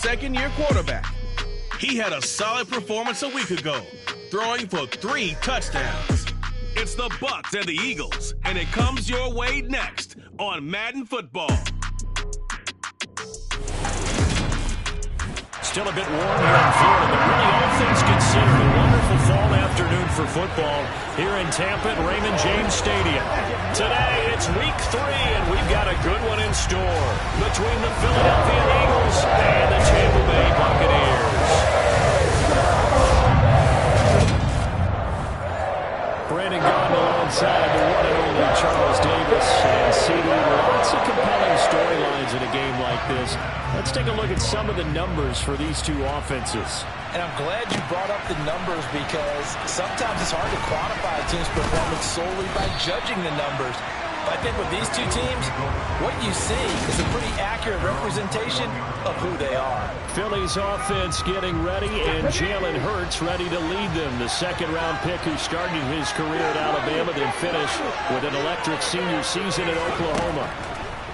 second-year quarterback. He had a solid performance a week ago, throwing for 3 touchdowns. It's the Bucs and the Eagles, and it comes your way next on Madden Football. Still a bit warm here in Florida, but really all things considered, a wonderful fall afternoon for football here in Tampa at Raymond James Stadium. Today, it's week 3, and we've got a good one in store between the Philadelphia Eagles and the Tampa Bay Buccaneers. Brandon Gaudin alongside the one and only Charles Davis. And see, lots of compelling storylines in a game like this. Let's take a look at some of the numbers for these two offenses. And I'm glad you brought up the numbers because sometimes it's hard to quantify a team's performance solely by judging the numbers. But I think with these two teams, what you see is a pretty accurate representation of who they are. Philly's offense getting ready, and Jalen Hurts ready to lead them. The second-round pick who started his career at Alabama, then finished with an electric senior season at Oklahoma.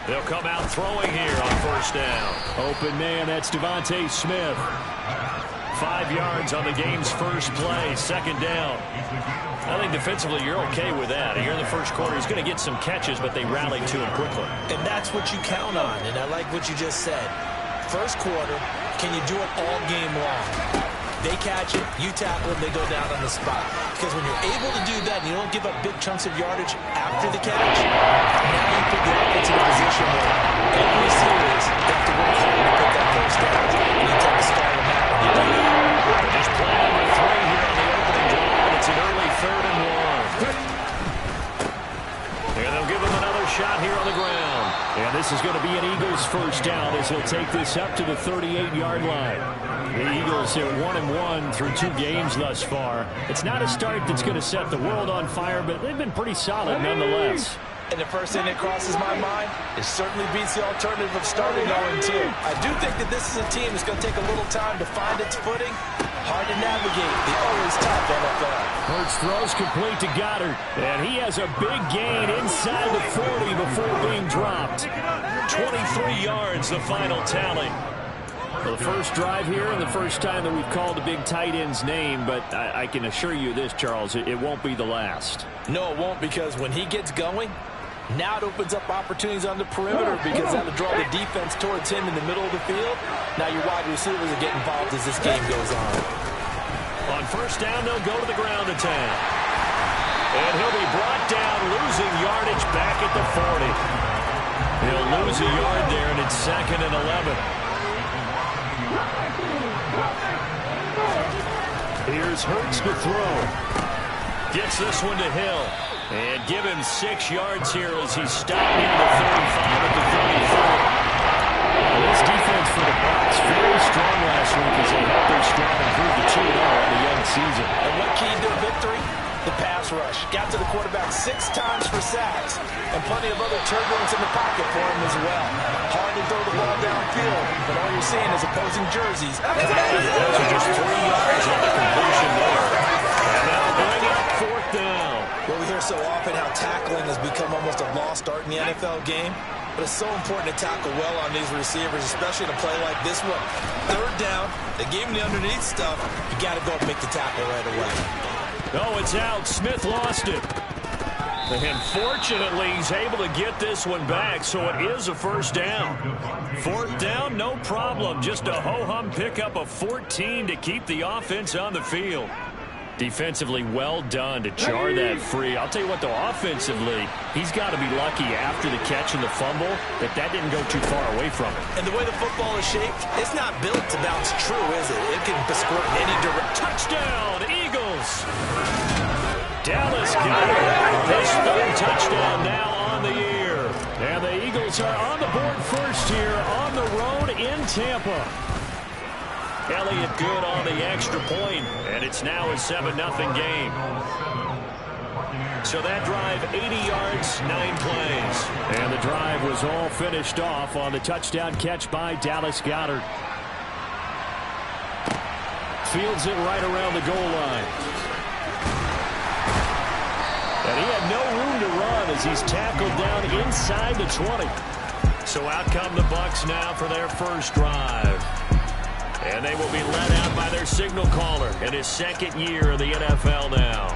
They'll come out throwing here on first down. Open man, that's Devontae Smith. 5 yards on the game's first play, second down. I think defensively you're okay with that. Here in the first quarter, he's going to get some catches, but they rallied to him quickly. And that's what you count on, and I like what you just said. First quarter, can you do it all game long? They catch it, you tackle them, they go down on the spot. Because when you're able to do that and you don't give up big chunks of yardage after the catch, now you put the offense in a position where every series they have to work hard to put that first down. And you tend to stall them out when you do that. Just play number 3 here on the opening drive. It's an early 3rd and 1. And they'll give him another shot here on the ground. And this is going to be an Eagles first down as he'll take this up to the 38-yard line. The Eagles are 1-1 through 2 games thus far. It's not a start that's going to set the world on fire, but they've been pretty solid nonetheless. And the first thing that crosses my mind, it certainly beats the alternative of starting 0-2. I do think that this is a team that's going to take a little time to find its footing. Hard to navigate the always top NFL. Hurts throws complete to Goddard. And he has a big gain inside the 40 before being dropped. 23 yards, the final tally. Well, the first drive here and the first time that we've called the big tight end's name, but I can assure you this, Charles, it won't be the last. No, it won't, because when he gets going, now it opens up opportunities on the perimeter because that'll draw the defense towards him in the middle of the field. Now your wide receivers will get involved as this game goes on. On first down, they'll go to the ground attack. And he'll be brought down, losing yardage back at the 40. He'll lose a yard there, and it's 2nd and 11. Here's Hurts to throw. Gets this one to Hill. And give him 6 yards here as he's stopped near the 35 at the 34. This defense for the Bucs very strong last week as they helped their squad improve to 2-0 on the young season. And what keyed their victory? The pass rush. Got to the quarterback 6 times for sacks. And plenty of other turbulence in the pocket for him as well. Hard to throw the ball downfield, but all you're seeing is opposing jerseys. Those are just 3 yards on the completion there. And that'll bring up 4th down. Well, we hear so often how tackling has become almost a lost art in the NFL game. But it's so important to tackle well on these receivers, especially in a play like this one. 3rd down, they gave him the underneath stuff. You got to go and make the tackle right away. Oh, it's out. Smith lost it. And fortunately, he's able to get this one back, so it is a first down. 4th down, no problem. Just a ho-hum pickup of 14 to keep the offense on the field. Defensively, well done to jar that free. I'll tell you what, though, offensively, he's got to be lucky after the catch and the fumble that didn't go too far away from him. And the way the football is shaped, it's not built to bounce true, is it? It can squirt in any direction. Touchdown, Eagles! Dallas Goedert, his 3rd touchdown now on the year. And the Eagles are on the board first here on the road in Tampa. Elliott good on the extra point, and it's now a 7-0 game. So that drive, 80 yards, 9 plays. And the drive was all finished off on the touchdown catch by Dallas Goedert. Fields it right around the goal line. And he had no room to run as he's tackled down inside the 20. So out come the Bucs now for their first drive. And they will be let out by their signal caller in his second year in the NFL now.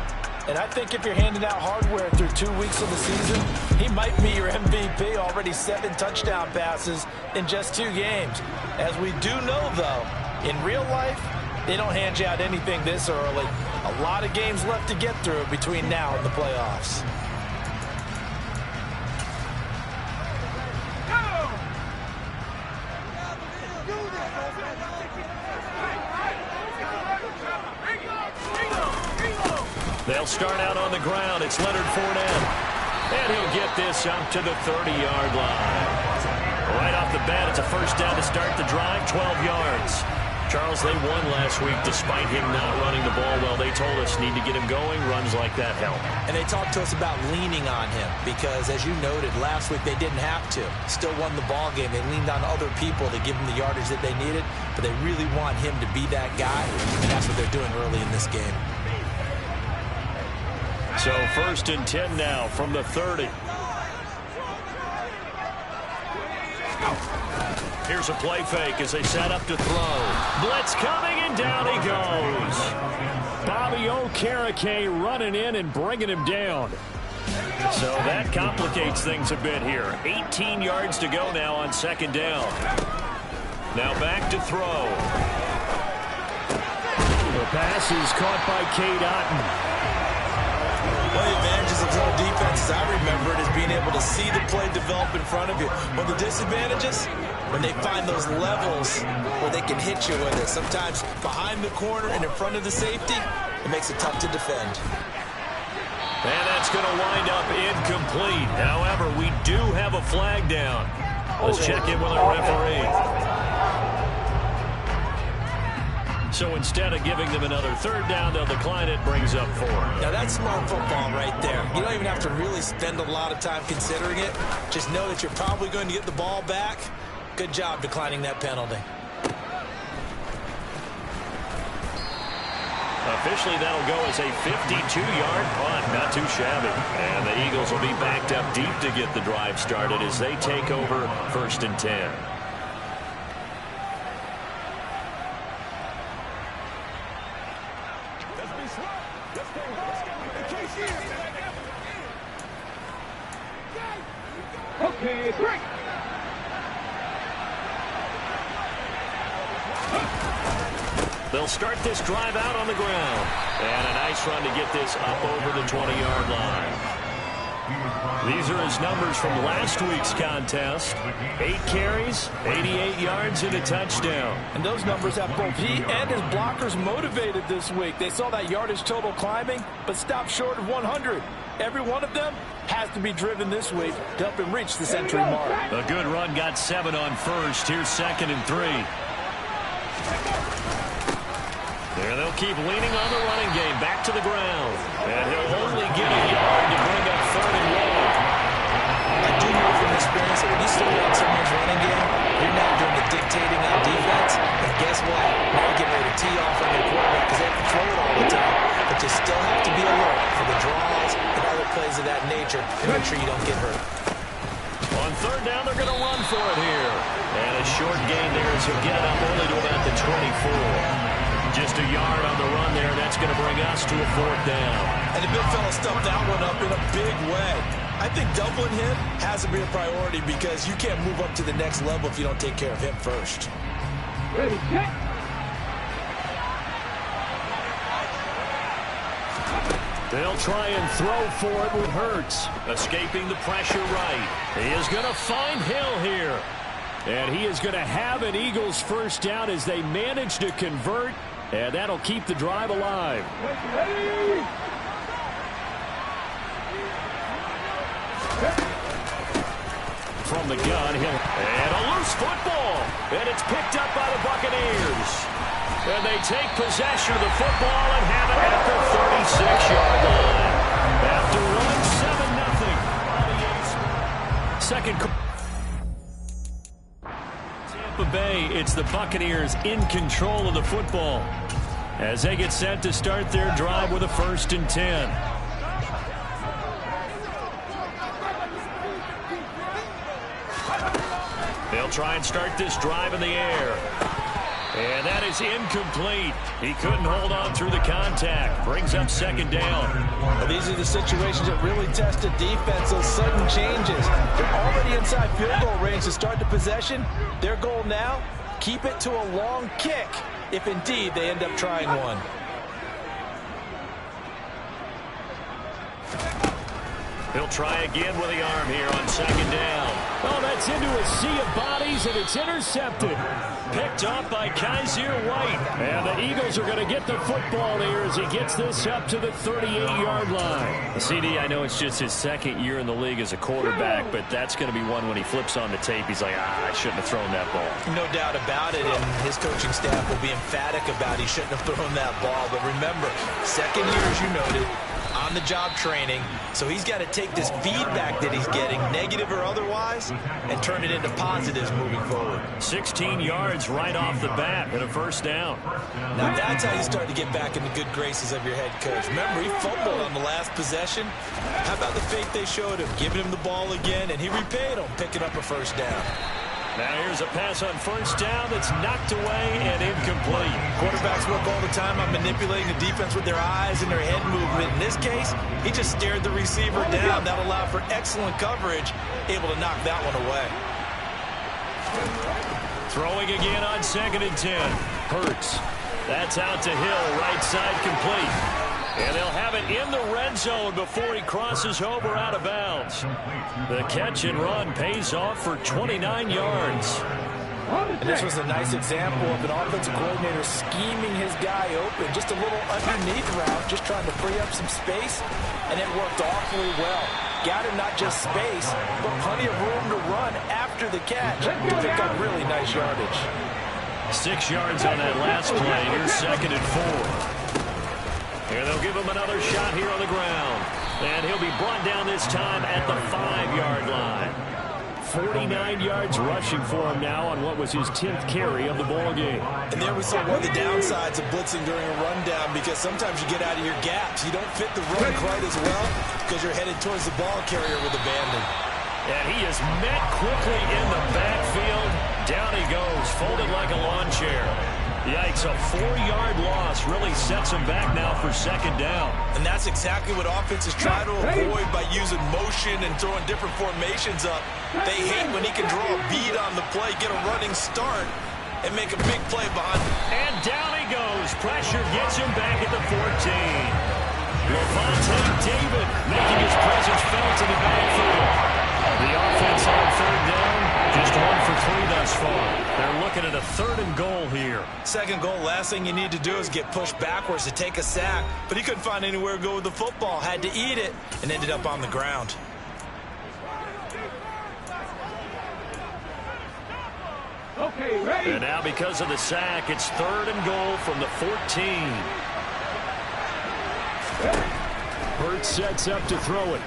And I think if you're handing out hardware through 2 weeks of the season, he might be your MVP. Already 7 touchdown passes in just 2 games. As we do know, though, in real life, they don't hand you out anything this early. A lot of games left to get through between now and the playoffs. They'll start out on the ground. It's Leonard Fournette. And he'll get this up to the 30-yard line. Right off the bat, it's a first down to start the drive, 12 yards. Charles, they won last week despite him not running the ball well. They told us need to get him going. Runs like that help. And they talked to us about leaning on him because, as you noted, last week they didn't have to. Still won the ball game. They leaned on other people to give them the yardage that they needed, but they really want him to be that guy, and that's what they're doing early in this game. So 1st and 10 now from the 30. Here's a play fake as they set up to throw. Blitz coming, and down he goes. Bobby Okereke running in and bringing him down. So that complicates things a bit here. 18 yards to go now on 2nd down. Now back to throw. The pass is caught by Cade Otton. One of the advantages of zone defense, as I remember it, is being able to see the play develop in front of you. One of the disadvantages, when they find those levels where they can hit you with it. Sometimes behind the corner and in front of the safety, it makes it tough to defend. And that's going to wind up incomplete. However, we do have a flag down. Let's check in with our referee. So instead of giving them another 3rd down, they'll decline it, brings up 4. Now that's smart football right there. You don't even have to really spend a lot of time considering it. Just know that you're probably going to get the ball back. Good job declining that penalty. Officially, that'll go as a 52-yard punt. Not too shabby. And the Eagles will be backed up deep to get the drive started as they take over 1st and 10. Okay, 3. They'll start this drive out on the ground. And a nice run to get this up over the 20-yard line. These are his numbers from last week's contest. 8 carries, 88 yards, and a touchdown. And those numbers have both he and his blockers motivated this week. They saw that yardage total climbing, but stopped short of 100. Every one of them has to be driven this week to help him reach the century mark. A good run got 7 on 1st. Here's 2nd and 3. There they'll keep leaning on the running game. Back to the ground. And he'll only get a yard to bring up 3rd and 1. I do know from experience that when you slow down someone's running game, you're not doing the dictating on defense. And guess what? Now you're getting ready to tee off on your quarterback because they have to throw it all the time. But you still have to be alert for the draws and other plays of that nature to make sure you don't get hurt. On 3rd down, they're going to run for it here. And a short gain there as he'll get it up only to about the 24. Just a yard on the run there. That's going to bring us to a 4th down. And the big fella stuffed that one up in a big way. I think doubling him has to be a priority because you can't move up to the next level if you don't take care of him first. Ready, set. They'll try and throw for it with Hurts. Escaping the pressure right. He is going to find Hill here. And he is going to have an Eagles 1st down as they manage to convert. And that'll keep the drive alive. Ready. From the gun, Hill. And a loose football. And it's picked up by the Buccaneers. And they take possession of the football and have it at the 36-yard line. After running 7-0. Second. Tampa Bay, it's the Buccaneers in control of the football as they get set to start their drive with a 1st and 10. They'll try and start this drive in the air. And that is incomplete. He couldn't hold on through the contact. Brings up second down. Well, these are the situations that really test a defense, those sudden changes. They're already inside field goal range to start the possession. Their goal now, keep it to a long kick, if indeed they end up trying one. He'll try again with the arm here on second down. Oh, that's into a sea of bodies, and it's intercepted. Picked off by Kaiser White. And the Eagles are going to get the football here as he gets this up to the 38-yard line. CD, I know it's just his second year in the league as a quarterback, but that's going to be one when he flips on the tape. He's like, I shouldn't have thrown that ball. No doubt about it, and his coaching staff will be emphatic about he shouldn't have thrown that ball. But remember, second year, as you noted, on-the-job training, so he's got to take this feedback that he's getting, negative or otherwise, and turn it into positives moving forward. 16 yards right off the bat and a first down. Now that's how you start to get back in the good graces of your head coach. Remember, he fumbled on the last possession. How about the faith they showed him, giving him the ball again, and he repaid him, picking up a first down. Now here's a pass on first down that's knocked away and incomplete. Quarterbacks work all the time on manipulating the defense with their eyes and their head movement. In this case, he just stared the receiver down. That allowed for excellent coverage, able to knock that one away. Throwing again on 2nd and 10. Hurts. That's out to Hill, right side complete. And they'll have it in the red zone before he crosses over out of bounds. The catch and run pays off for 29 yards. And this was a nice example of an offensive coordinator scheming his guy open. Just a little underneath route, just trying to free up some space, and it worked awfully well. Got him not just space, but plenty of room to run after the catch to pick up really nice yardage. 6 yards on that last play. Here's 2nd and 4. And they'll give him another shot here on the ground. And he'll be brought down this time at the 5-yard line. 49 yards rushing for him now on what was his 10th carry of the ball game. And there we saw one of the downsides of blitzing during a rundown, because sometimes you get out of your gaps. You don't fit the run quite as well because you're headed towards the ball carrier with abandon. And he is met quickly in the backfield. Down he goes, folded like a lawn chair. Yikes, a 4-yard loss really sets him back now for 2nd down. And that's exactly what offenses try to avoid by using motion and throwing different formations up. They hate when he can draw a bead on the play, get a running start, and make a big play behind him. And down he goes. Pressure gets him back at the 14. Levante David making his presence felt in the backfield. The offense on 3rd down, just 1 for 3 thus far. They're looking at a 3rd and goal here. 2nd goal, last thing you need to do is get pushed backwards to take a sack. But he couldn't find anywhere to go with the football, had to eat it, and ended up on the ground. Okay, ready. And now because of the sack, it's 3rd and goal from the 14. Hurts sets up to throw it.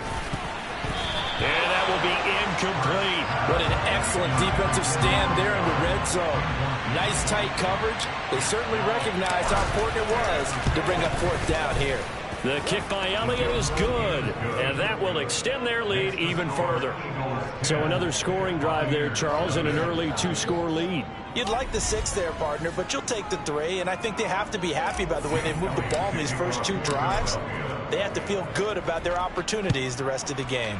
And that will be incomplete. What an excellent defensive stand there in the red zone. Nice tight coverage. They certainly recognized how important it was to bring up 4th down here. The kick by Elliott is good, and that will extend their lead even further. So another scoring drive there, Charles, and an early 2-score lead. You'd like the 6 there, partner, but you'll take the 3, and I think they have to be happy about the way they moved the ball in these first 2 drives. They have to feel good about their opportunities the rest of the game.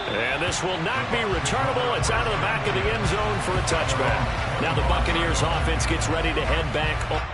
And this will not be returnable. It's out of the back of the end zone for a touchback. Now the Buccaneers offense gets ready to head back.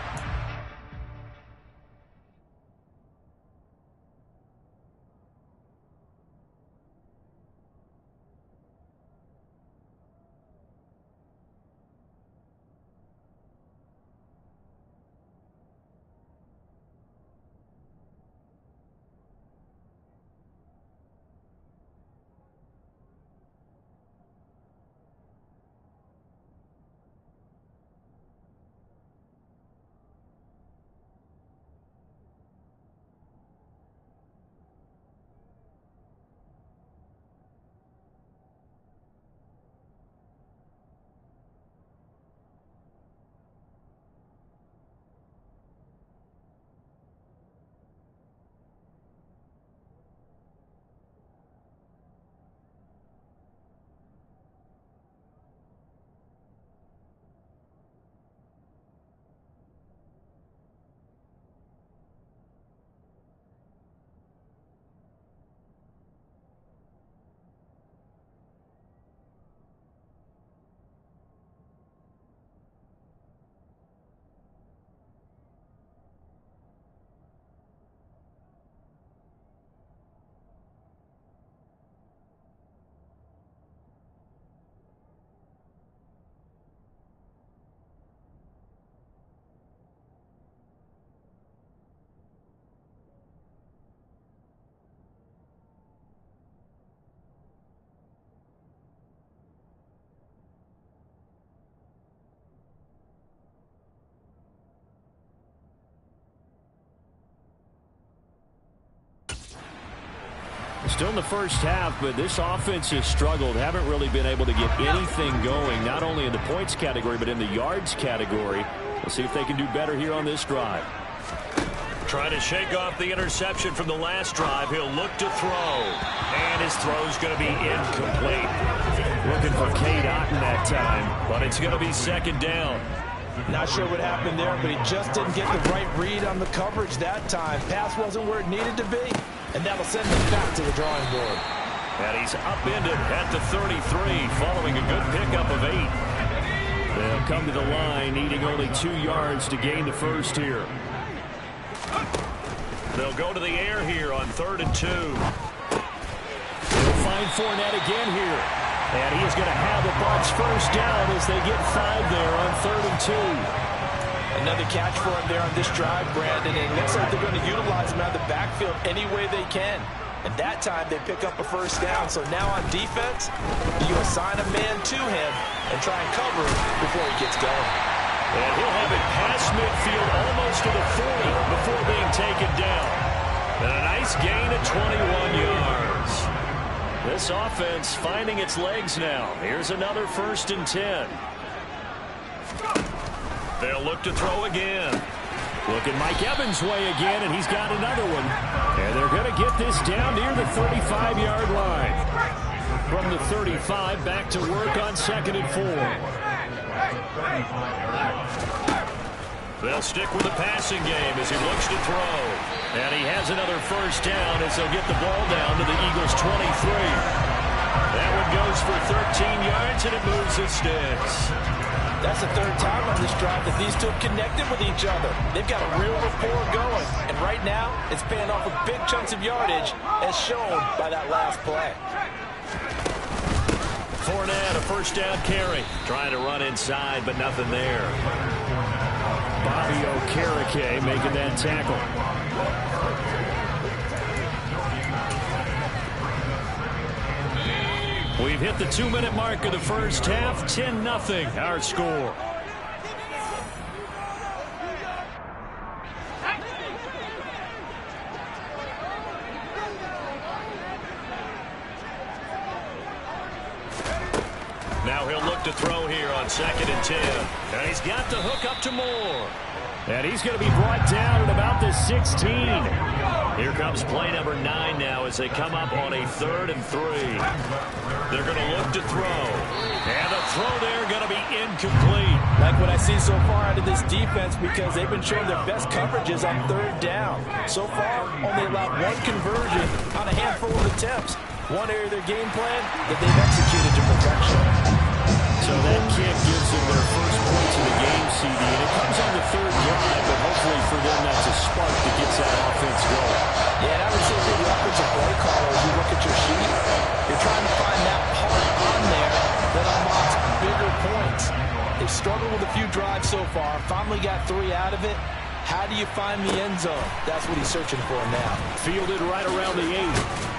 Still in the first half, but this offense has struggled. Haven't really been able to get anything going, not only in the points category, but in the yards category. We'll see if they can do better here on this drive. Trying to shake off the interception from the last drive. He'll look to throw. And his throw's going to be incomplete. Looking for Cade Otton that time, but it's going to be second down. Not sure what happened there, but he just didn't get the right read on the coverage that time. Pass wasn't where it needed to be, and that'll send him back to the drawing board. And he's upended at the 33, following a good pickup of 8. They'll come to the line, needing only 2 yards to gain the first here. They'll go to the air here on 3rd and 2. They'll find Fournette again here. And he's going to have the Bucs first down as they get 5 there on 3rd and 2. Another catch for him there on this drive, Brandon, and it looks like they're going to utilize him out of the backfield any way they can. And that time they pick up a first down. So now on defense, you assign a man to him and try and cover him before he gets going. And he'll have it past midfield almost to the 40 before being taken down. And a nice gain of 21 yards. This offense finding its legs now. Here's another 1st and 10. They'll look to throw again. Looking Mike Evans' way again, and he's got another one. And they're going to get this down near the 35-yard line. From the 35, back to work on 2nd and 4. They'll stick with the passing game as he looks to throw. And he has another first down as they'll get the ball down to the Eagles' 23. That one goes for 13 yards, and it moves the sticks. That's the 3rd time on this drive that these two have connected with each other. They've got a real rapport going. And right now, it's paying off with big chunks of yardage, as shown by that last play. Fournette, a first down carry. Trying to run inside, but nothing there. Bobby Okereke making that tackle. We've hit the 2-minute mark of the first half. 10-0 our score. Now he'll look to throw here on 2nd and 10. And he's got the hook up to Moore. And he's going to be brought down at about the 16. Here comes play number 9 now as they come up on a 3rd and 3. They're going to look to throw. And the throw there going to be incomplete. Like what I see so far out of this defense, because they've been showing their best coverages on 3rd down. So far, only allowed 1 conversion on a handful of attempts. One area of their game plan that they've executed to perfection. So that kick gives them their first points of the game, CD, and it comes on the 3rd drive, but hopefully for them that's a spark that gets that offense going. Yeah, and I would say for the offensive play caller, as you look at your sheet, you're trying to find that part on there that unlocks bigger points. They've struggled with a few drives so far, finally got 3 out of it. How do you find the end zone? That's what he's searching for now. Fielded right around the 8.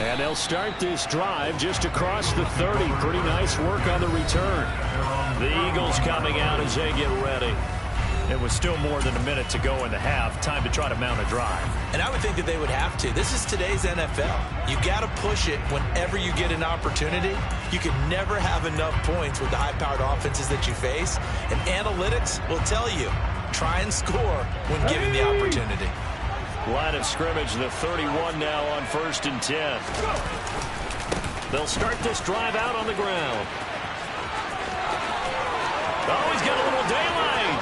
And they'll start this drive just across the 30. Pretty nice work on the return. The Eagles coming out as they get ready. It was still more than a minute to go in the half. Time to try to mount a drive. And I would think that they would have to. This is today's NFL. You got to push it whenever you get an opportunity. You can never have enough points with the high-powered offenses that you face. And analytics will tell you, try and score when given the opportunity. Line of scrimmage, the 31 now on 1st and 10. They'll start this drive out on the ground. Oh, he's got a little daylight.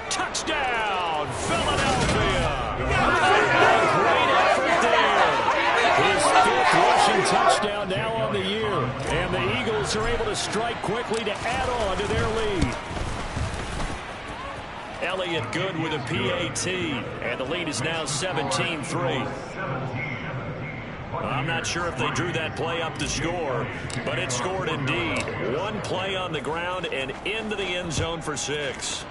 Touchdown, Philadelphia. Great effort there. His 5th rushing touchdown now on the year. And the Eagles are able to strike quickly to add on to their lead. Elliott good with a PAT, and the lead is now 17-3. I'm not sure if they drew that play up to score, but it scored indeed. 1 play on the ground and into the end zone for 6.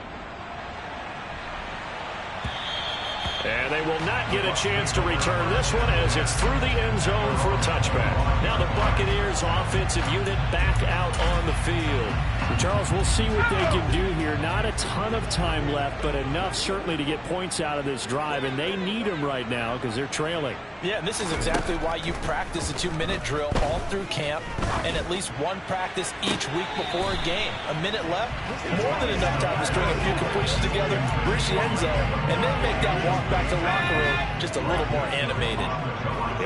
And they will not get a chance to return this one as it's through the end zone for a touchback. Now the Buccaneers offensive unit back out on the field. Charles, we'll see what they can do here. Not a ton of time left, but enough certainly to get points out of this drive, and they need them right now because they're trailing. Yeah, and this is exactly why you practice a 2-minute drill all through camp and at least one practice each week before a game. A minute left, more than enough time to string a few completions together, reach the end zone, and then make that walk back to the locker room just a little more animated.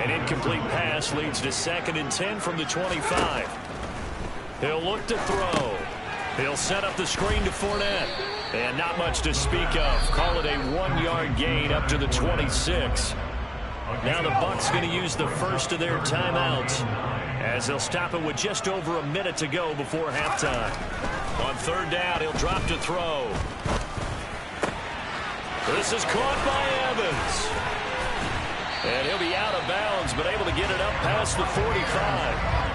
An incomplete pass leads to 2nd and 10 from the 25. He'll look to throw. He'll set up the screen to Fournette. And not much to speak of. Call it a 1-yard gain up to the 26. Now the Bucs going to use the first of their timeouts as they'll stop it with just over a minute to go before halftime. On 3rd down, he'll drop to throw. This is caught by Evans. And he'll be out of bounds, but able to get it up past the 45.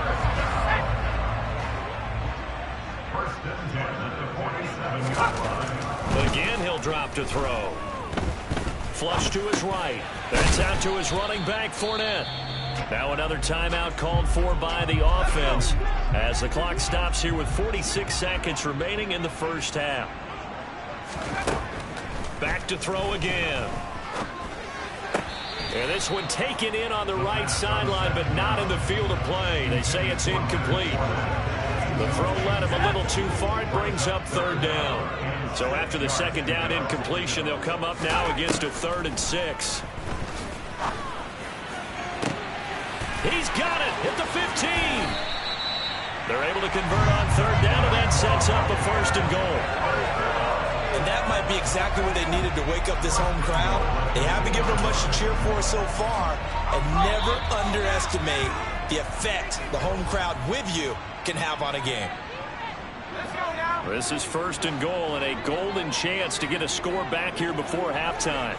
Again, he'll drop to throw. Flush to his right. That's out to his running back, Fournette. Now another timeout called for by the offense as the clock stops here with 46 seconds remaining in the first half. Back to throw again. And this one taken in on the right sideline, but not in the field of play. They say it's incomplete. The throw led him a little too far. It brings up 3rd down. So after the 2nd down incompletion, they'll come up now against a 3rd and 6. He's got it at the 15. They're able to convert on 3rd down, and that sets up a 1st and goal. And that might be exactly what they needed to wake up this home crowd. They haven't given them much to cheer for so far, and never underestimate the effect the home crowd with you can have on a game. This is 1st and goal, and a golden chance to get a score back here before halftime.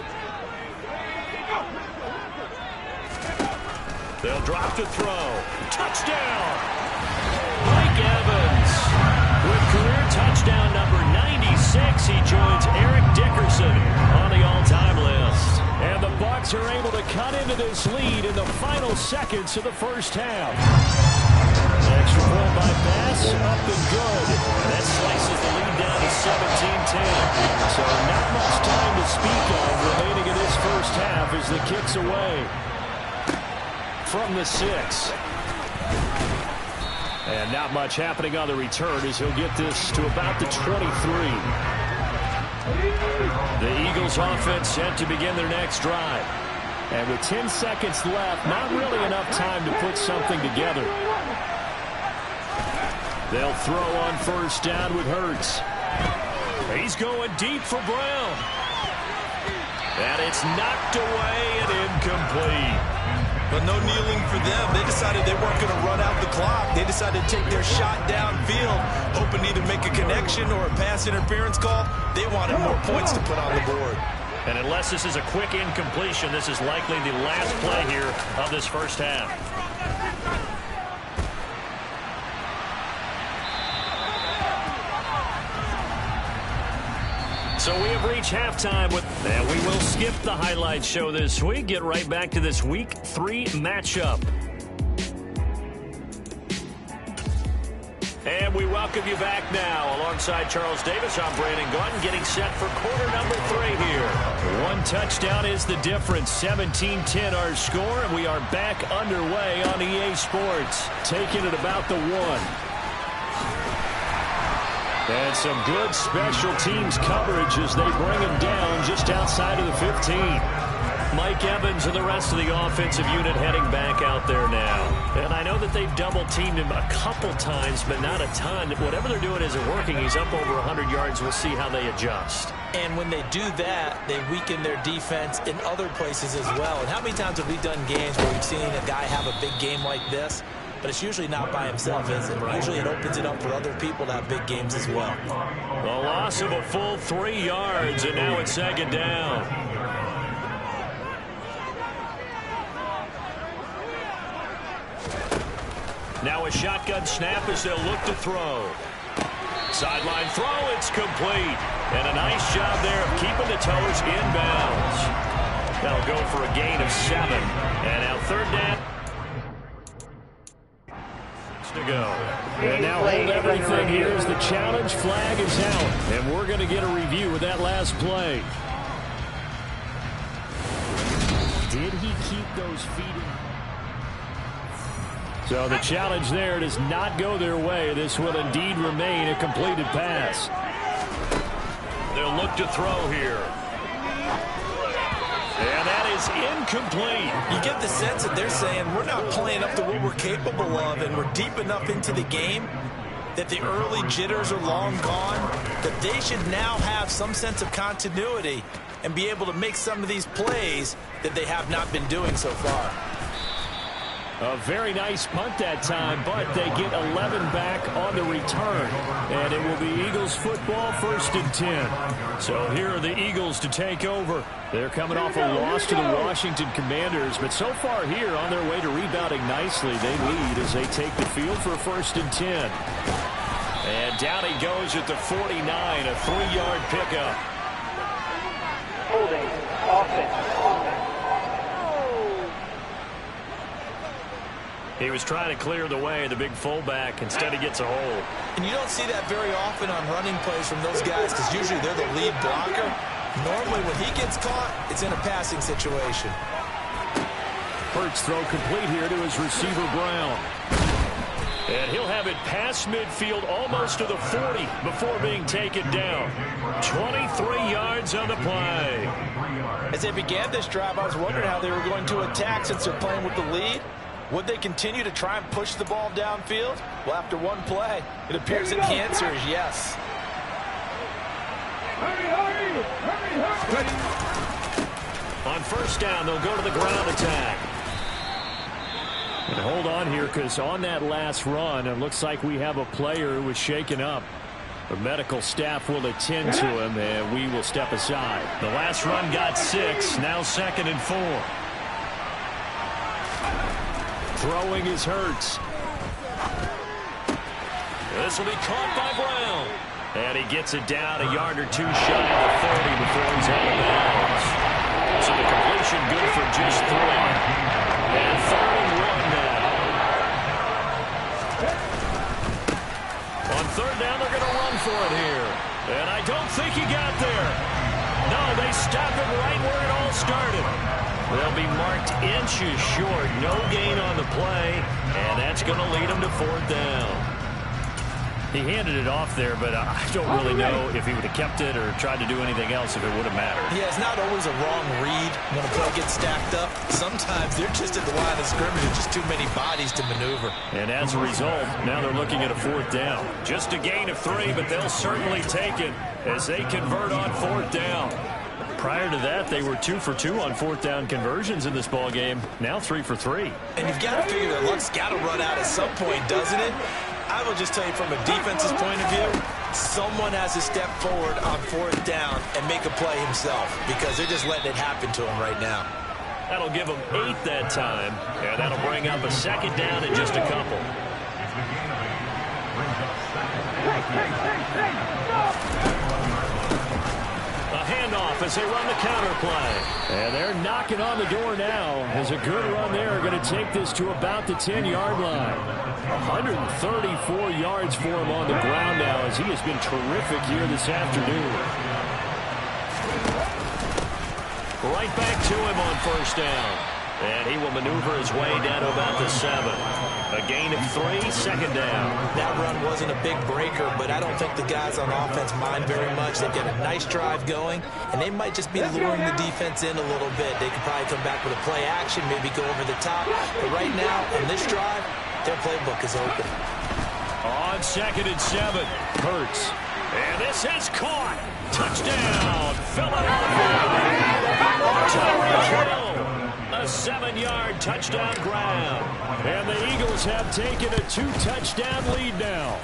They'll drop to throw. Touchdown! Mike Evans with career touchdown number 96. He joins Eric Dickerson on the all-time list. And the Bucs are able to cut into this lead in the final seconds of the first half. Extra point by Bass, up and good. And that slices the lead down to 17-10. So not much time to speak of remaining in this first half as the kick's away from the 6. And not much happening on the return as he'll get this to about the 23. The Eagles offense set to begin their next drive. And with 10 seconds left, not really enough time to put something together. They'll throw on 1st down with Hurts. He's going deep for Brown. And it's knocked away and incomplete. But no kneeling for them. They decided they weren't going to run out the clock. They decided to take their shot downfield, hoping to either make a connection or a pass interference call. They wanted more points to put on the board. And unless this is a quick incompletion, this is likely the last play here of this first half. So we have reached halftime with, and we will skip the highlight show this week. Get right back to this Week 3 matchup. And we welcome you back now. Alongside Charles Davis, I'm Brandon Gautin, getting set for quarter number 3 here. One touchdown is the difference. 17-10 our score, and we are back underway on EA Sports. Taking it about the 1. And some good special teams coverage as they bring him down just outside of the 15. Mike Evans and the rest of the offensive unit heading back out there now. And I know that they've double-teamed him a couple times, but not a ton. Whatever they're doing isn't working. He's up over 100 yards. We'll see how they adjust. And when they do that, they weaken their defense in other places as well. And how many times have we done games where we've seen a guy have a big game like this? But it's usually not by himself, is it? Usually it opens it up for other people to have big games as well. A loss of a full 3 yards, and now it's 2nd down. Now a shotgun snap as they'll look to throw. Sideline throw, it's complete. And a nice job there of keeping the toes inbounds. That'll go for a gain of 7. And now third down. To go. And now hold everything here as the challenge flag is out. And we're going to get a review of that last play. Did he keep those feet in? So the challenge there does not go their way. This will indeed remain a completed pass. They'll look to throw here. And that is incomplete. You get the sense that they're saying we're not playing up to what we're capable of, and we're deep enough into the game that the early jitters are long gone, that they should now have some sense of continuity and be able to make some of these plays that they have not been doing so far. A very nice punt that time, but they get 11 back on the return. And it will be Eagles football, 1st and 10. So here are the Eagles to take over. They're coming off a loss to the Washington Commanders, but so far here on their way to rebounding nicely. They lead as they take the field for 1st and 10. And down he goes at the 49, a 3-yard pickup. Holding, offense. He was trying to clear the way, the big fullback. Instead, he gets a hold. And you don't see that very often on running plays from those guys because usually they're the lead blocker. Normally, when he gets caught, it's in a passing situation. Hurts throw complete here to his receiver, Brown. And he'll have it past midfield almost to the 40 before being taken down. 23 yards on the play. As they began this drive, I was wondering how they were going to attack since they're playing with the lead. Would they continue to try and push the ball downfield? Well, after one play, it appears that the answer is yes. On 1st down, they'll go to the ground attack. And hold on here, because on that last run, it looks like we have a player who was shaken up. The medical staff will attend to him, and we will step aside. The last run got 6, now 2nd and 4. Throwing is Hurts. This will be caught by Brown. And he gets it down a yard or 2 shy of the 30 before he's out of bounds. So the completion good for just 3. And 3rd and 1 now. On 3rd down, they're going to run for it here. And I don't think he got there. No, they stopped it right where it all started. They'll be marked inches short. No gain on the play, and that's going to lead them to 4th down. He handed it off there, but I don't really know if he would have kept it or tried to do anything else if it would have mattered. Yeah, it's not always a wrong read when a play gets stacked up. Sometimes they're just at the line of scrimmage with just too many bodies to maneuver. And as a result, now they're looking at a 4th down. Just a gain of 3, but they'll certainly take it as they convert on 4th down. Prior to that, they were 2 for 2 on 4th down conversions in this ball game. Now 3 for 3. And you've got to figure their luck's got to run out at some point, doesn't it? I will just tell you from a defense's point of view, someone has to step forward on 4th down and make a play himself because they're just letting it happen to him right now. That'll give them 8 that time, and that'll bring up a 2nd down in just a couple. Handoff as they run the counter play. And they're knocking on the door now as a good run there. Going to take this to about the 10-yard line. 134 yards for him on the ground now as he has been terrific here this afternoon. Right back to him on 1st down. And he will maneuver his way down to about the 7. A gain of 3, 2nd down. That run wasn't a big breaker, but I don't think the guys on offense mind very much. They've got a nice drive going, and they might just be luring the defense in a little bit. They could probably come back with a play action, maybe go over the top. But right now, on this drive, their playbook is open. On 2nd and 7, Hurts. And this is caught. Touchdown. Philadelphia. A 7-yard touchdown grab. And the Eagles have taken a 2-touchdown lead now.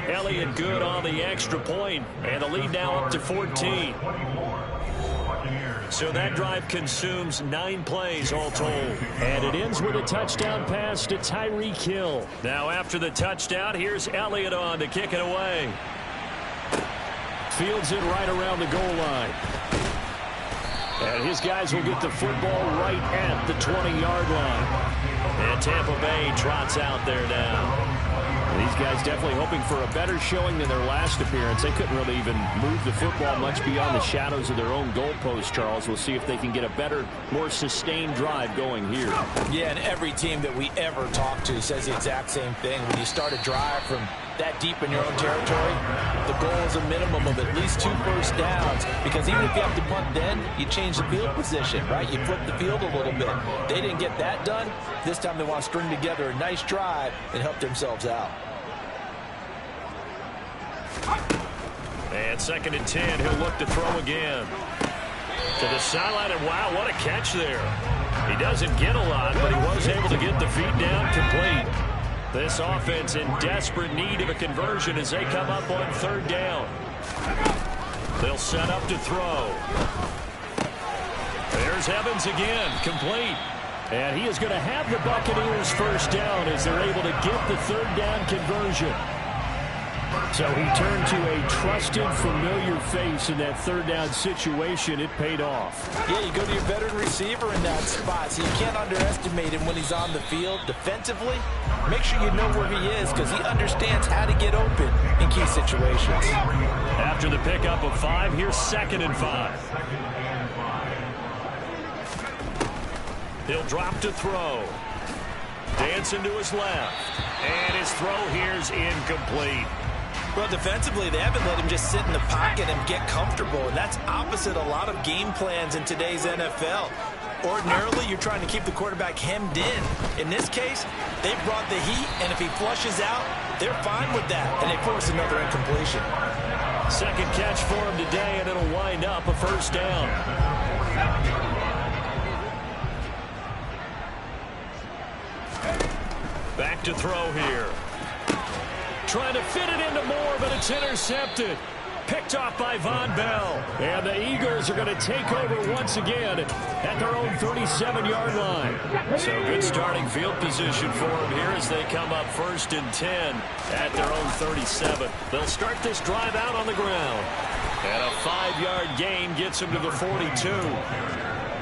Elliott good on the extra point, and the lead now up to 14. So that drive consumes 9 plays all told. And it ends with a touchdown pass to Tyreek Hill. Now after the touchdown, here's Elliott on to kick it away. Fields it right around the goal line. And his guys will get the football right at the 20-yard line. And Tampa Bay trots out there now. These guys definitely hoping for a better showing than their last appearance. They couldn't really even move the football much beyond the shadows of their own goalpost, Charles. We'll see if they can get a better, more sustained drive going here. Yeah, and every team that we ever talk to says the exact same thing. When you start a drive from that deep in your own territory, the goal is a minimum of at least 2 first downs, because even if you have to punt then, you change the field position, right? You flip the field a little bit. They didn't get that done. This time they want to string together a nice drive and help themselves out. And 2nd and 10, he'll look to throw again. To the sideline, and wow, what a catch there. He doesn't get a lot, but he was able to get the feet down complete. This offense in desperate need of a conversion as they come up on 3rd down. They'll set up to throw. There's Evans again, complete. And he is going to have the Buccaneers first down as they're able to get the 3rd down conversion. So he turned to a trusted, familiar face in that 3rd down situation. It paid off. Yeah, you go to your veteran receiver in that spot, so you can't underestimate him when he's on the field. Defensively, make sure you know where he is, because he understands how to get open in key situations. After the pickup of 5, here's 2nd and 5. He'll drop to throw. Dancing to his left. And his throw here's incomplete. Well, defensively, they haven't let him just sit in the pocket and get comfortable, and that's opposite a lot of game plans in today's NFL. Ordinarily, you're trying to keep the quarterback hemmed in. In this case, they brought the heat, and if he flushes out, they're fine with that, and they force another incompletion. 2nd catch for him today, and it'll wind up a first down. Back to throw here. Trying to fit it into Moore, but it's intercepted. Picked off by Von Bell. And the Eagles are going to take over once again at their own 37-yard line. So good starting field position for them here as they come up 1st and 10 at their own 37. They'll start this drive out on the ground. And a 5-yard gain gets them to the 42.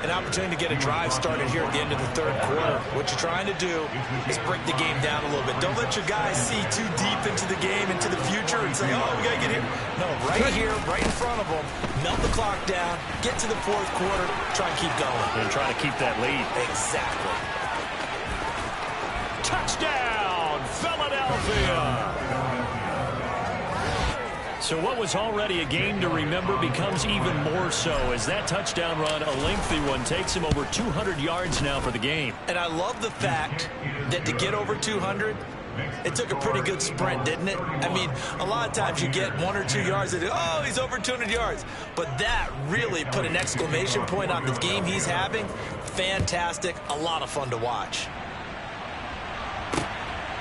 An opportunity to get a drive started here at the end of the 3rd quarter. What you're trying to do is break the game down a little bit. Don't let your guys see too deep into the game, into the future, and say, oh, we got to get here. No, right here, right in front of them, melt the clock down, get to the 4th quarter, try and keep going. And try to keep that lead. Exactly. Touchdown, Philadelphia! So what was already a game to remember becomes even more so as that touchdown run, a lengthy one, takes him over 200 yards now for the game. And I love the fact that to get over 200, it took a pretty good sprint, didn't it? I mean, a lot of times you get 1 or 2 yards and, oh, he's over 200 yards. But that really put an exclamation point on the game he's having. Fantastic. A lot of fun to watch.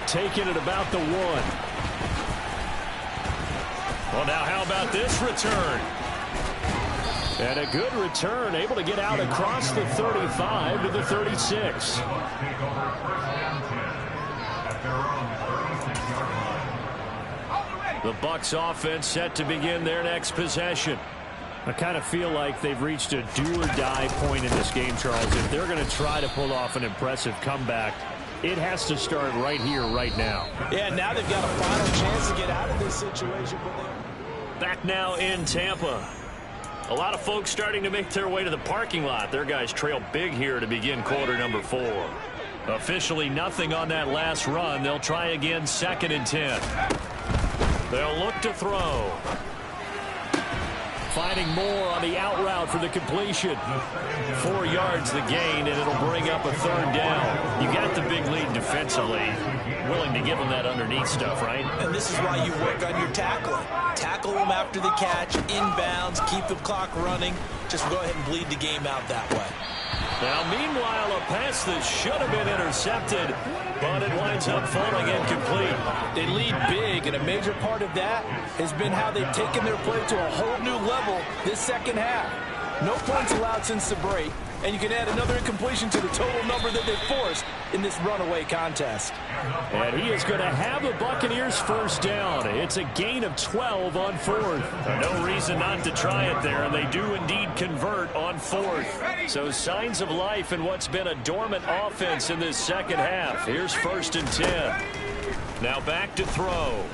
Taking it about the 1. Well, now how about this return? And a good return, able to get out across the 35 to the 36. The Bucs offense set to begin their next possession. I kind of feel like they've reached a do-or-die point in this game, Charles. If they're going to try to pull off an impressive comeback, it has to start right here, right now. Yeah, now they've got a final chance to get out of this situation. Back now in Tampa. A lot of folks starting to make their way to the parking lot. Their guys trail big here to begin quarter number 4. Officially nothing on that last run. They'll try again 2nd and 10. They'll look to throw. Finding Moore on the out route for the completion. 4 yards the gain, and it'll bring up a 3rd down. You got the big lead defensively. Willing to give them that underneath stuff, right? And this is why you work on your tackling. Tackle them after the catch, inbounds, keep the clock running. Just go ahead and bleed the game out that way. Now, meanwhile, a pass that should have been intercepted, but it winds up falling incomplete. They lead big, and a major part of that has been how they've taken their play to a whole new level this second half. No points allowed since the break. and you can add another incompletion to the total number that they forced in this runaway contest. And he is going to have the Buccaneers first down. It's a gain of 12 on fourth. No reason not to try it there, and they do indeed convert on fourth. So signs of life in what's been a dormant offense in this second half. Here's 1st and 10. Now back to throw.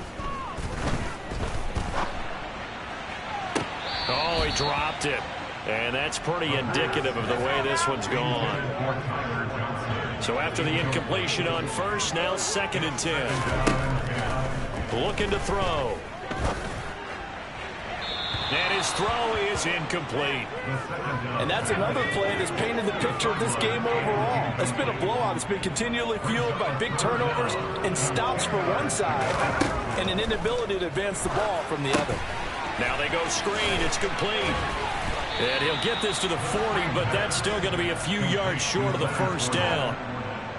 Oh, he dropped it. And that's pretty indicative of the way this one's gone. So after the incompletion on first, now 2nd and 10. Looking to throw. And his throw is incomplete. And that's another play that's painted the picture of this game overall. It's been a blowout. It's been continually fueled by big turnovers and stops for one side and an inability to advance the ball from the other. Now they go screen. It's complete. And he'll get this to the 40, but that's still going to be a few yards short of the first down.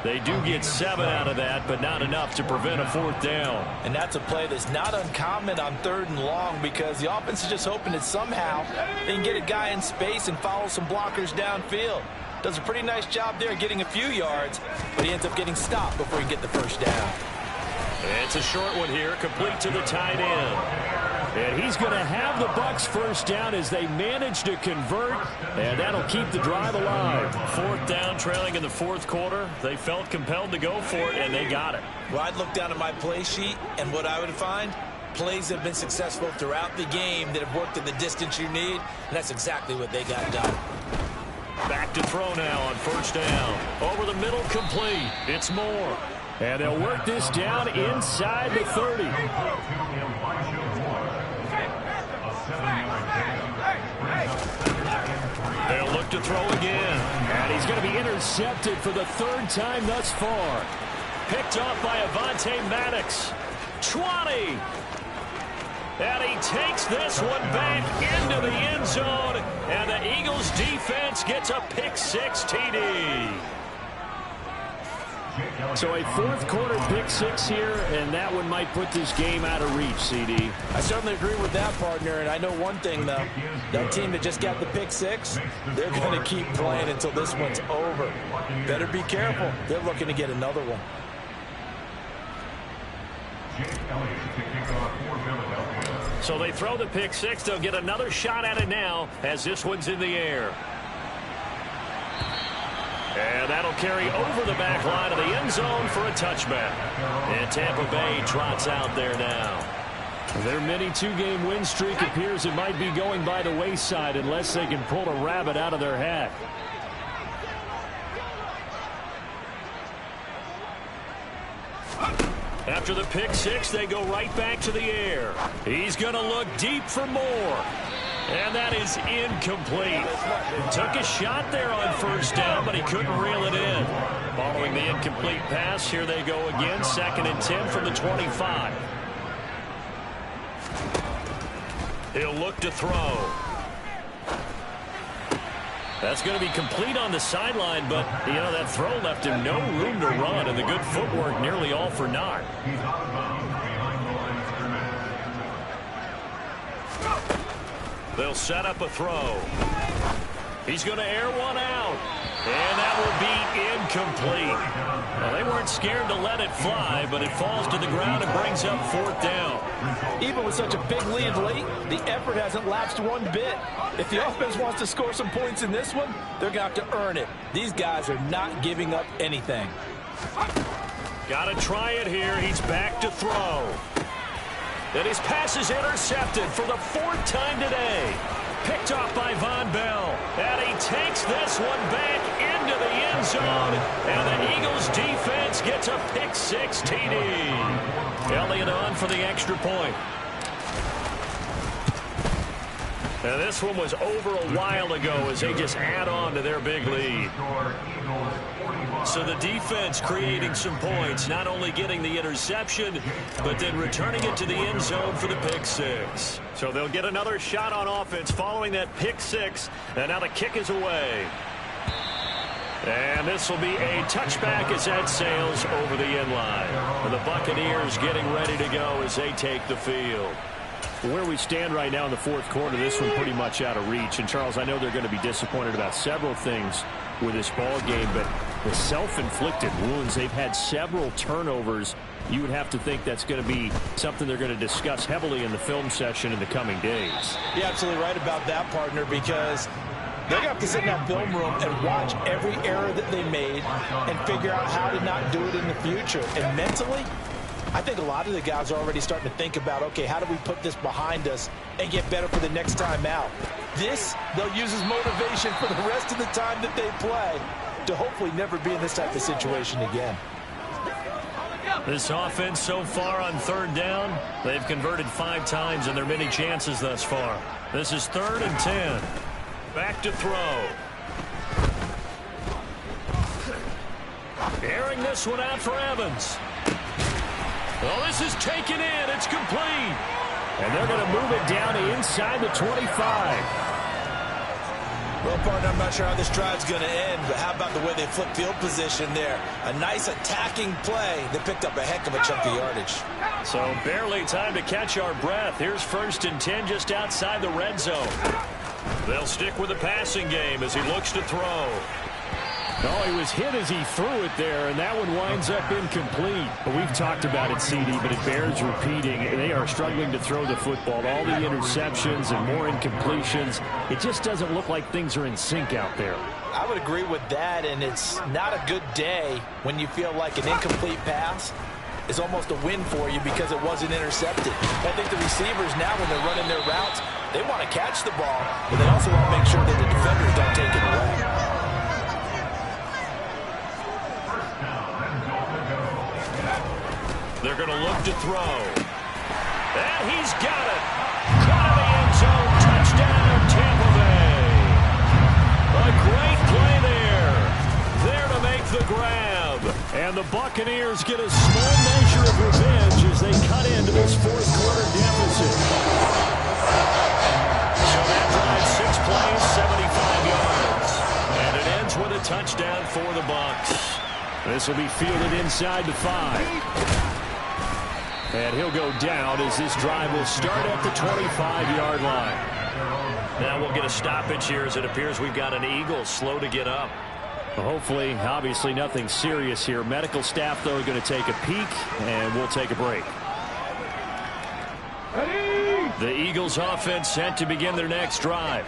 They do get 7 out of that, but not enough to prevent a 4th down. And that's a play that's not uncommon on 3rd and long because the offense is just hoping that somehow they can get a guy in space and follow some blockers downfield. Does a pretty nice job there getting a few yards, but he ends up getting stopped before he can get the first down. It's a short one here, complete to the tight end. And he's going to have the Bucs first down as they manage to convert, and that'll keep the drive alive. 4th down, trailing in the 4th quarter. They felt compelled to go for it, and they got it. Well, I'd look down at my play sheet, and what I would find, plays have been successful throughout the game that have worked in the distance you need, and that's exactly what they got done. Back to throw now on 1st down. Over the middle, complete. It's Moore. And they'll work this down inside the 30. They'll look to throw again. And he's going to be intercepted for the 3rd time thus far. Picked off by Avonte Maddox. 20. And he takes this one back into the end zone. And the Eagles defense gets a pick-6 TD. So a 4th quarter pick-6 here, and that one might put this game out of reach, CD. I certainly agree with that, partner, and I know one thing, though. That team that just got the pick-6, they're going to keep playing until this one's over. Better be careful. They're looking to get another one. So they throw the pick-6. They'll get another shot at it now as this one's in the air. And that'll carry over the back line of the end zone for a touchback. And Tampa Bay trots out there now. Their mini 2-game win streak appears it might be going by the wayside unless they can pull a rabbit out of their hat. After the pick-6, they go right back to the air. He's going to look deep for more. And that is incomplete. Took a shot there on 1st down, but he couldn't reel it in. Following the incomplete pass, here they go again. 2nd and 10 from the 25. He'll look to throw. That's going to be complete on the sideline, but, you know, that throw left him no room to run, and the good footwork nearly all for naught. They'll set up a throw. He's going to air one out. And that will be incomplete. Well, they weren't scared to let it fly, but it falls to the ground and brings up 4th down. Even with such a big lead late, the effort hasn't lapsed one bit. If the offense wants to score some points in this one, they're going to have to earn it. These guys are not giving up anything. Got to try it here. He's back to throw. And his pass is intercepted for the 4th time today. Picked off by Von Bell. And he takes this one back into the end zone. And the Eagles defense gets a pick-6 TD. Elliott on for the extra point. And this one was over a while ago as they just add on to their big lead. So the defense creating some points, not only getting the interception, but then returning it to the end zone for the pick-6. So they'll get another shot on offense following that pick-6, and now the kick is away. And this will be a touchback as that sails over the end line. And the Buccaneers getting ready to go as they take the field. Where we stand right now in the fourth quarter, this one pretty much out of reach. And, Charles, I know they're going to be disappointed about several things with this ball game, but the self-inflicted wounds, they've had several turnovers. You would have to think that's going to be something they're going to discuss heavily in the film session in the coming days. You're absolutely right about that, partner, because they're going to have to sit in that film room and watch every error that they made and figure out how to not do it in the future. And mentally, I think a lot of the guys are already starting to think about, okay, how do we put this behind us and get better for the next time out? This, they'll use as motivation for the rest of the time that they play to hopefully never be in this type of situation again. This offense so far on third down, they've converted 5 times in their many chances thus far. This is 3rd and 10. Back to throw. Airing this one out for Evans. Oh, this is taken in. It's complete. And they're going to move it down to inside the 25. Well, partner, I'm not sure how this drive's going to end, but how about the way they flip field position there? A nice attacking play. They picked up a heck of a chunk of yardage. So barely time to catch our breath. Here's 1st and 10 just outside the red zone. They'll stick with the passing game as he looks to throw. Oh, he was hit as he threw it there, and that one winds up incomplete. But we've talked about it, CD, but it bears repeating. They are struggling to throw the football. All the interceptions and more incompletions. It just doesn't look like things are in sync out there. I would agree with that, and it's not a good day when you feel like an incomplete pass is almost a win for you because it wasn't intercepted. I think the receivers now, when they're running their routes, they want to catch the ball, but they also want to make sure that the defenders don't take it away. They're going to look to throw. And he's got it. Caught in the end zone. Touchdown, Tampa Bay. A great play there. There to make the grab. And the Buccaneers get a small measure of revenge as they cut into this fourth quarter deficit. So that drive, 6 plays, 75 yards. And it ends with a touchdown for the Bucs. This will be fielded inside the 5. And he'll go down as this drive will start at the 25-yard line. Now we'll get a stoppage here as it appears we've got an Eagle slow to get up. Hopefully, obviously nothing serious here. Medical staff, though, are going to take a peek, and we'll take a break. The Eagles offense set to begin their next drive.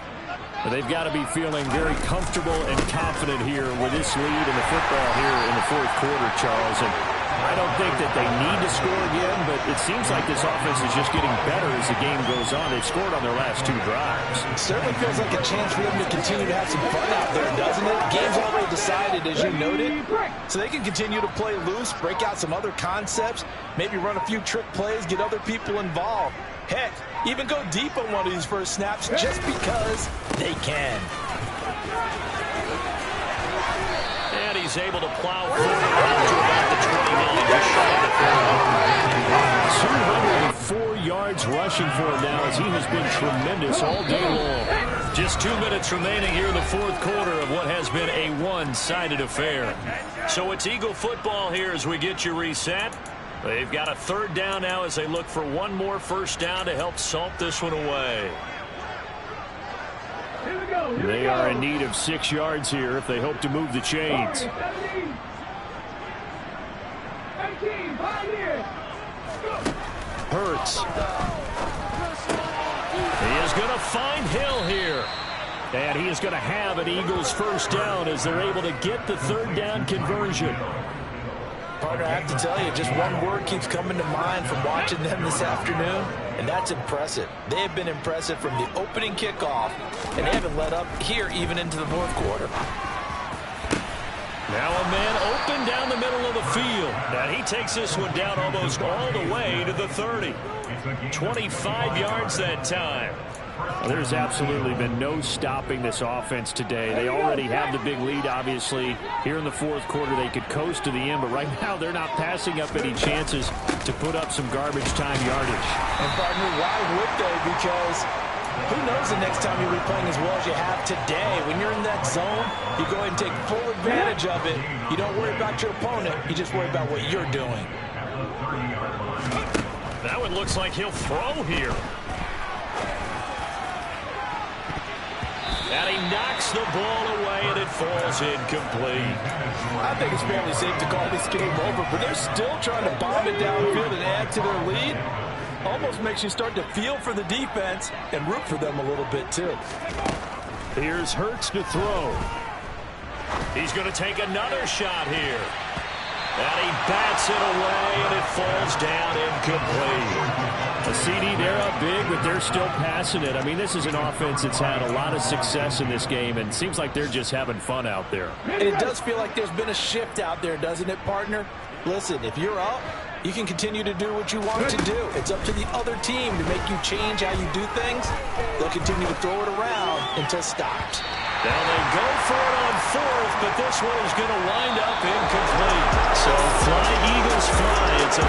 They've got to be feeling very comfortable and confident here with this lead in the football here in the fourth quarter, Charles. And I don't think that they need to score again, but it seems like this offense is just getting better as the game goes on. They've scored on their last 2 drives. It certainly feels like a chance for them to continue to have some fun out there, doesn't it? Game's already decided, as you noted, so they can continue to play loose, break out some other concepts, maybe run a few trick plays, get other people involved. Heck, even go deep on one of these first snaps just because they can. And he's able to plow forward out to about the 29, just shy of the 204 yards rushing for him now as he has been tremendous all day long. Just 2 minutes remaining here in the fourth quarter of what has been a one-sided affair. So it's Eagle football here as we get you reset. They've got a 3rd down now as they look for one more first down to help salt this one away. They are in need of 6 yards here if they hope to move the chains. Hurts. He is going to find Hill here. And he is going to have an Eagles first down as they're able to get the 3rd down conversion. Partner, I have to tell you, just one word keeps coming to mind from watching them this afternoon, and that's impressive. They have been impressive from the opening kickoff, and they haven't let up here even into the fourth quarter. Now a man open down the middle of the field. And he takes this one down almost all the way to the 30. 25 yards that time. Well, there's absolutely been no stopping this offense today. They already have the big lead, obviously. Here in the fourth quarter, they could coast to the end, but right now they're not passing up any chances to put up some garbage time yardage. And, partner, why would they? Because who knows the next time you'll be playing as well as you have today. When you're in that zone, you go ahead and take full advantage of it. You don't worry about your opponent. You just worry about what you're doing. That one looks like he'll throw here. And he knocks the ball away, and it falls incomplete. I think it's fairly safe to call this game over, but they're still trying to bomb it downfield and add to their lead. Almost makes you start to feel for the defense and root for them a little bit, too. Here's Hurts to throw. He's going to take another shot here. And he bats it away, and it falls down incomplete. A CD, they're up big, but they're still passing it. I mean, this is an offense that's had a lot of success in this game, and it seems like they're just having fun out there. And it does feel like there's been a shift out there, doesn't it, partner? Listen, if you're up, you can continue to do what you want to do. It's up to the other team to make you change how you do things. They'll continue to throw it around until stopped. Now they go for it on fourth, but this one is going to wind up incomplete. So fly, Eagles, fly. It's a